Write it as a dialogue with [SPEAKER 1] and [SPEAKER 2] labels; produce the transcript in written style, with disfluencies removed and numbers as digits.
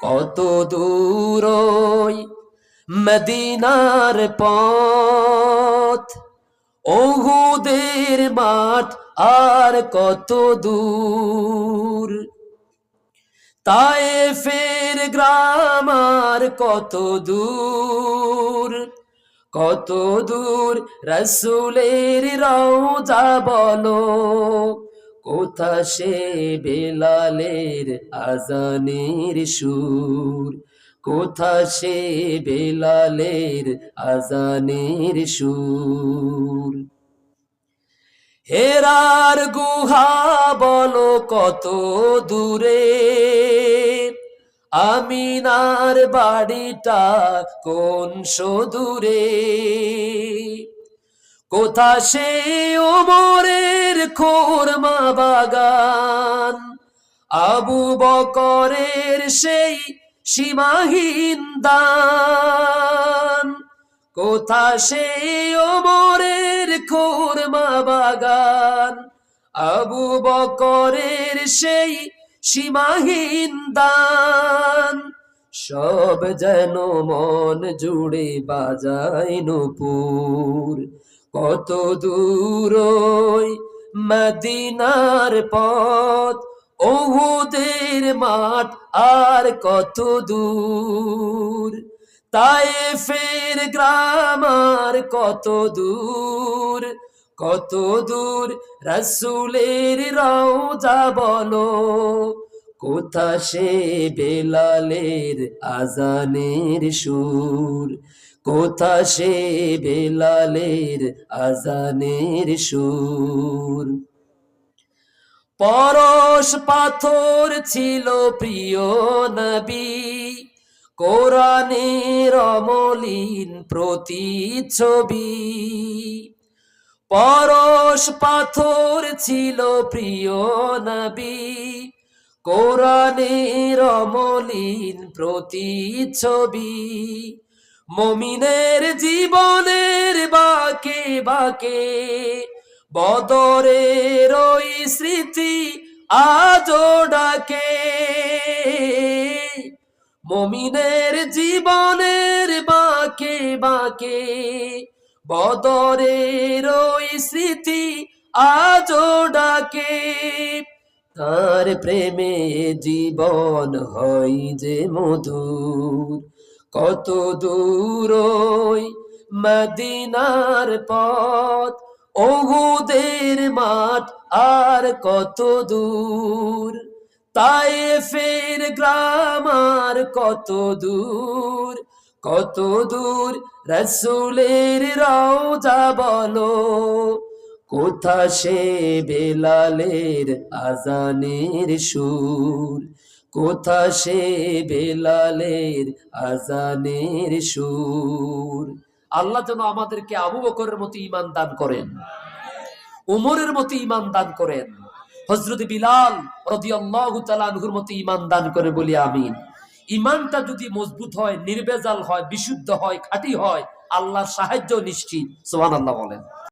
[SPEAKER 1] কত দূর ওই মদিনার পথ, উহুদের মাঠ আর কত দূর, তায়েফের গ্রাম আর কত দূর, কত দূর রাসূলের রওজা বলো, কোথা সে বেলালের আজানের সুর, কোথা সে বেলালের আজানের সুর। হেরার গুহা বলো কত দূরে, আমিনার বাড়িটা কোন সদূরে, কোথা সে ওমরের খোরমা বাগান, আবু বকরের সেই সীমাহীন দান, কোথা সে ওমরের খোরমা বাগান, আবু বকরের সেই সীমাহীন দান, সব যেন মন জুড়ে বাজায় নূপুর, কত দূর ওই মদিনার পথ, উহুদের মাঠ আর কত দূর, তায়েফের গ্রাম আর কত দূর, কত দূর রাসূলের রওজা বলো, কোথা সে বেলালের আজানের সুর, কোথা সে বেলালের আজানের সুর। পরশ পাথর ছিল প্রিয় নবী, কোরআনের অমলিন প্রতিচ্ছবি, পরশ পাথর ছিল প্রিয় নবী, কোরআনের অমলিন প্রতিচ্ছবি, মুমিনের জীবনের বাঁকে বাঁকে বদরের ওই স্মৃতি আজও ডাকে, মুমিনের জীবনের বাঁকে বাঁকে বদরের ওই স্মৃতি আজও ডাকে, তার প্রেমে জীবন হয় যে মধুর, কত দূর ওই মদিনার পথ, উহুদের মাঠ আর কত দূর, তায়েফের গ্রাম আর কত দূর, কত দূর রাসূলের রওজা বলো, কোথা সে বেলালের আজানের সুর, কোথা সে বেলালের আজানের সুর। আল্লাহ যেন আমাদেরকে আবু বকরের মতো ঈমান দান করেন, উমরের মতো ঈমান দান করেন, হযরত বিলাল রাদিয়াল্লাহু তাআলা আনহুর মতো ঈমান দান করে বলি আমিন। ঈমানটা যদি মজবুত হয়, নির্ভেজাল হয়, বিশুদ্ধ হয়, খাঁটি হয়, আল্লাহর সাহায্য নিশ্চিত। সুবহানাল্লাহ বলেন।